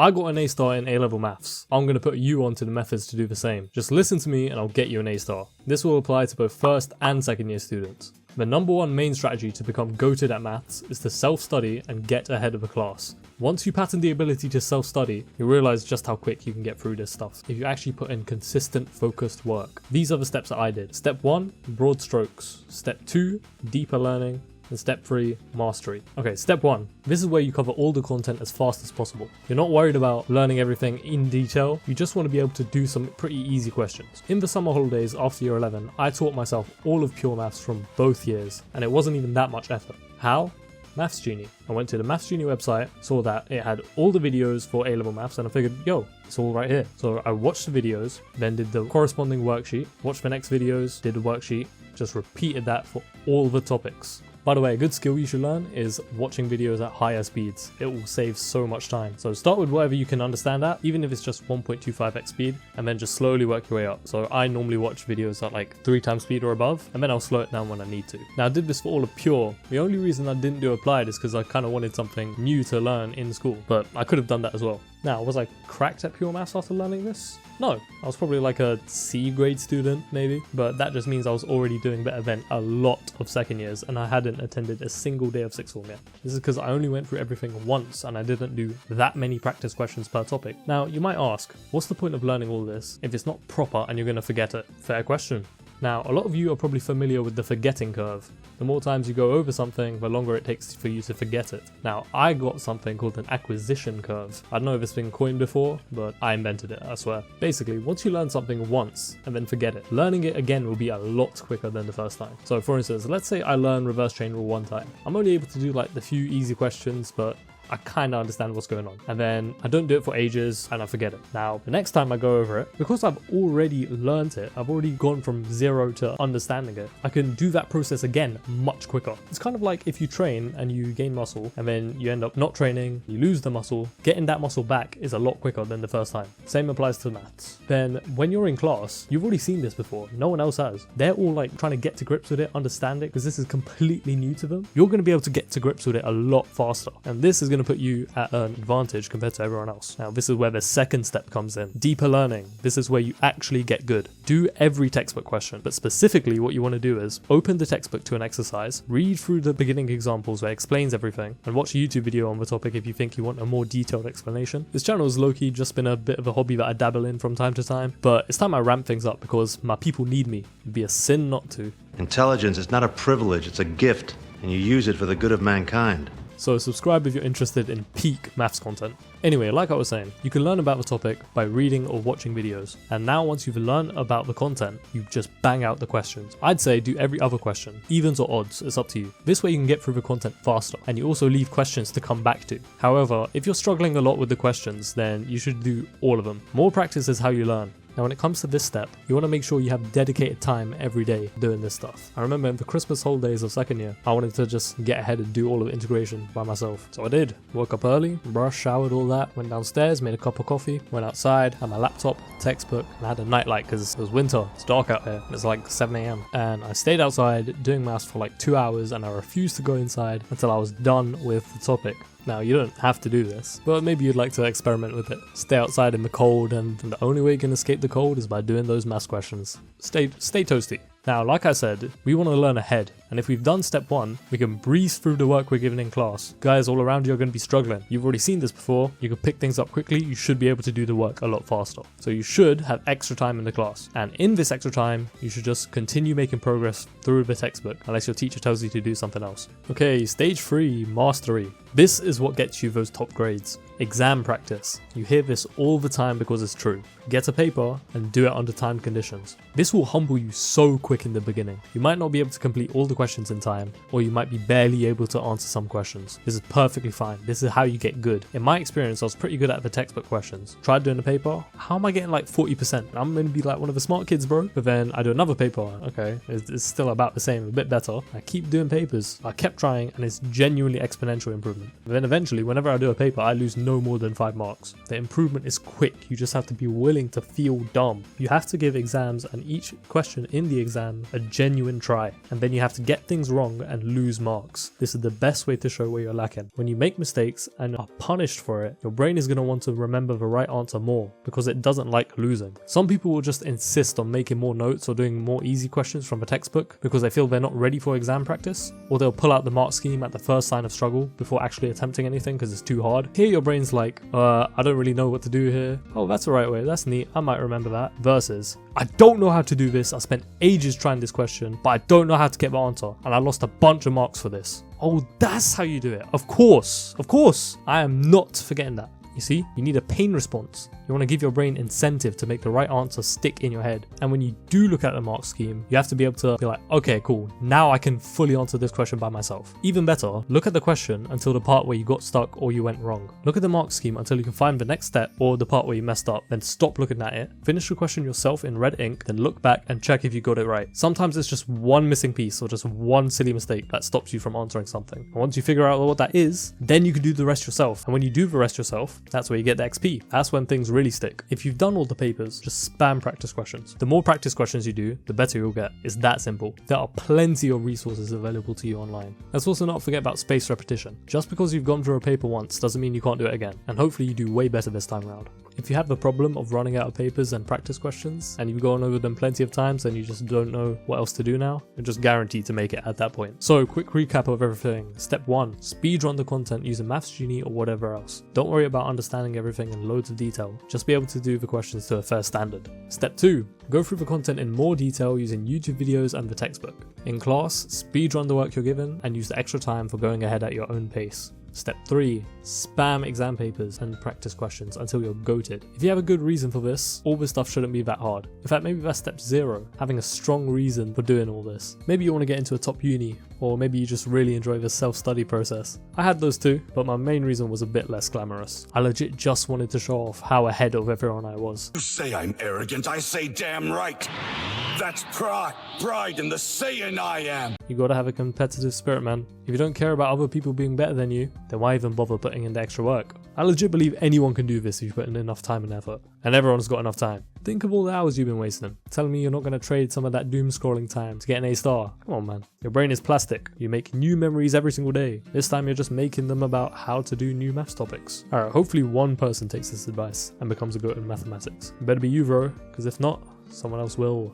I got an A star in A-Level Maths. I'm going to put you onto the methods to do the same. Just listen to me and I'll get you an A star. This will apply to both first and second year students. The number one main strategy to become goated at maths is to self-study and get ahead of the class. Once you pattern the ability to self-study, you'll realize just how quick you can get through this stuff if you actually put in consistent, focused work. These are the steps that I did. Step 1, broad strokes. Step 2, deeper learning. And step 3, mastery. Okay, step 1. This is where you cover all the content as fast as possible. You're not worried about learning everything in detail. You just want to be able to do some pretty easy questions. In the summer holidays after year 11, I taught myself all of pure maths from both years, and it wasn't even that much effort. How? Maths Genie. I went to the Maths Genie website, saw that it had all the videos for A-Level Maths, and I figured, yo, it's all right here. So I watched the videos, then did the corresponding worksheet, watched the next videos, did the worksheet, just repeated that for all the topics. By the way, a good skill you should learn is watching videos at higher speeds. It will save so much time. So start with whatever you can understand at, even if it's just 1.25x speed, and then just slowly work your way up. So I normally watch videos at like 3 times speed or above, and then I'll slow it down when I need to. Now I did this for all of pure. The only reason I didn't do applied is because I kind of wanted something new to learn in school, but I could have done that as well. Now, was I cracked at pure maths after learning this? No, I was probably like a C grade student maybe, but that just means I was already doing better than a lot of second years and I hadn't attended a single day of sixth form yet. This is because I only went through everything once and I didn't do that many practice questions per topic. Now, you might ask, what's the point of learning all this if it's not proper and you're going to forget it? Fair question. Now, a lot of you are probably familiar with the forgetting curve. The more times you go over something, the longer it takes for you to forget it. Now, I got something called an acquisition curve. I don't know if it's been coined before, but I invented it, I swear. Basically, once you learn something once and then forget it, learning it again will be a lot quicker than the first time. So for instance, let's say I learn reverse chain rule one time. I'm only able to do like the few easy questions, but I kind of understand what's going on. And then I don't do it for ages and I forget it. Now, the next time I go over it, because I've already learned it, I've already gone from zero to understanding it, I can do that process again much quicker. It's kind of like if you train and you gain muscle and then you end up not training, you lose the muscle, getting that muscle back is a lot quicker than the first time. Same applies to maths. Then when you're in class, you've already seen this before. No one else has. They're all like trying to get to grips with it, understand it, because this is completely new to them. You're going to be able to get to grips with it a lot faster. And this is going to put you at an advantage compared to everyone else. Now, this is where the second step comes in. Deeper learning. This is where you actually get good. Do every textbook question, but specifically what you want to do is open the textbook to an exercise, read through the beginning examples where it explains everything, and watch a YouTube video on the topic if you think you want a more detailed explanation. This channel has low-key just been a bit of a hobby that I dabble in from time to time, but it's time I ramp things up because my people need me. It'd be a sin not to. Intelligence is not a privilege, it's a gift, and you use it for the good of mankind. So subscribe if you're interested in peak maths content. Anyway, like I was saying, you can learn about the topic by reading or watching videos. And now once you've learned about the content, you just bang out the questions. I'd say do every other question, evens or odds, it's up to you. This way you can get through the content faster and you also leave questions to come back to. However, if you're struggling a lot with the questions, then you should do all of them. More practice is how you learn. Now when it comes to this step, you want to make sure you have dedicated time every day doing this stuff. I remember in the Christmas holidays of second year, I wanted to just get ahead and do all of integration by myself. So I did. Woke up early, brushed, showered, all that, went downstairs, made a cup of coffee, went outside, had my laptop, textbook, and I had a nightlight because it was winter, it's dark out here, it's like 7 AM. And I stayed outside doing maths for like 2 hours and I refused to go inside until I was done with the topic. Now, you don't have to do this, but maybe you'd like to experiment with it. Stay outside in the cold, and the only way you can escape the cold is by doing those maths questions. Stay toasty. Now, like I said, we want to learn ahead, and if we've done step 1, we can breeze through the work we're given in class. Guys all around you are going to be struggling. You've already seen this before. You can pick things up quickly. You should be able to do the work a lot faster. So you should have extra time in the class, and in this extra time, you should just continue making progress through the textbook, unless your teacher tells you to do something else. Okay, stage 3, mastery. This is what gets you those top grades. Exam practice. You hear this all the time because it's true. Get a paper and do it under timed conditions. This will humble you so quick in the beginning. You might not be able to complete all the questions in time, or you might be barely able to answer some questions. This is perfectly fine. This is how you get good. In my experience, I was pretty good at the textbook questions. Tried doing a paper. How am I getting like 40%? I'm going to be like one of the smart kids, bro. But then I do another paper. Okay, it's still about the same, a bit better. I keep doing papers. I kept trying and it's genuinely exponential improvement. But then eventually, whenever I do a paper, I lose no no more than 5 marks. The improvement is quick, you just have to be willing to feel dumb. You have to give exams and each question in the exam a genuine try, and then you have to get things wrong and lose marks. This is the best way to show where you're lacking. When you make mistakes and are punished for it, your brain is going to want to remember the right answer more because it doesn't like losing. Some people will just insist on making more notes or doing more easy questions from a textbook because they feel they're not ready for exam practice, or they'll pull out the mark scheme at the first sign of struggle before actually attempting anything because it's too hard. Here your brain's like, I don't really know what to do here. Oh, that's the right way, that's neat, I might remember that. Versus, I don't know how to do this, I spent ages trying this question, but I don't know how to get the answer, and I lost a bunch of marks for this. Oh, that's how you do it. Of course, I am not forgetting that. You see, you need a pain response. You want to give your brain incentive to make the right answer stick in your head. And when you do look at the mark scheme, you have to be able to be like, okay, cool, now I can fully answer this question by myself. Even better, look at the question until the part where you got stuck or you went wrong. Look at the mark scheme until you can find the next step or the part where you messed up, then stop looking at it, finish the question yourself in red ink, then look back and check if you got it right. Sometimes it's just one missing piece or just one silly mistake that stops you from answering something. And once you figure out what that is, then you can do the rest yourself. And when you do the rest yourself, that's where you get the XP. That's when things really stick. If you've done all the papers, just spam practice questions. The more practice questions you do, the better you'll get. It's that simple. There are plenty of resources available to you online. Let's also not forget about spaced repetition. Just because you've gone through a paper once doesn't mean you can't do it again, and hopefully you do way better this time around. If you have the problem of running out of papers and practice questions, and you've gone over them plenty of times and you just don't know what else to do now, you're just guaranteed to make it at that point. So, quick recap of everything. Step 1. Speedrun the content using Maths Genie or whatever else. Don't worry about understanding everything in loads of detail, just be able to do the questions to a fair standard. Step 2. Go through the content in more detail using YouTube videos and the textbook. In class, speedrun the work you're given and use the extra time for going ahead at your own pace. Step 3. Spam exam papers and practice questions until you're goated. If you have a good reason for this, all this stuff shouldn't be that hard. In fact, maybe that's step 0, having a strong reason for doing all this. Maybe you want to get into a top uni, or maybe you just really enjoy the self-study process. I had those too, but my main reason was a bit less glamorous. I legit just wanted to show off how ahead of everyone I was. You say I'm arrogant, I say damn right. That's pride in the saying I am. You gotta have a competitive spirit, man. If you don't care about other people being better than you, then why even bother putting in the extra work? I legit believe anyone can do this if you put in enough time and effort. And everyone's got enough time. Think of all the hours you've been wasting. Telling me you're not going to trade some of that doom scrolling time to get an A star. Come on, man. Your brain is plastic. You make new memories every single day. This time you're just making them about how to do new maths topics. Alright, hopefully one person takes this advice and becomes a goat in mathematics. It better be you, bro, because if not, someone else will.